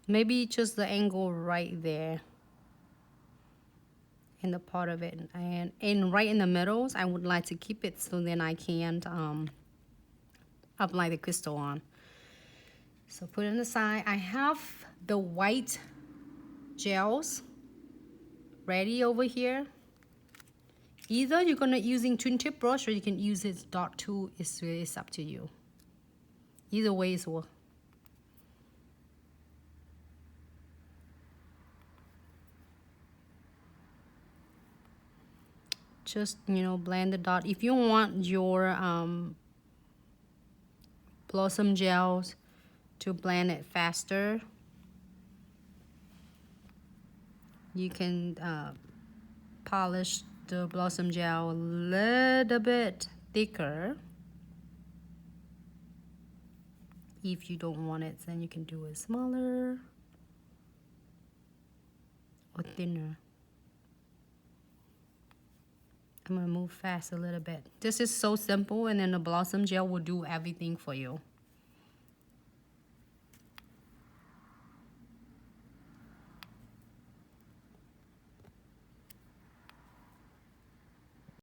Maybe just the angle right there in the part of it, and right in the middles I would like to keep it so then I can apply the crystal on. So put it on the side. I have the white gels ready over here. Either you're gonna using twin tip brush or you can use its dot tool. It's up to you. Either way is well. Just, you know, blend the dot. If you want your blossom gels to blend it faster, you can polish the blossom gel a little bit thicker. If you don't want it, then you can do it smaller or thinner. I'm gonna move fast a little bit. This is so simple, and then the blossom gel will do everything for you.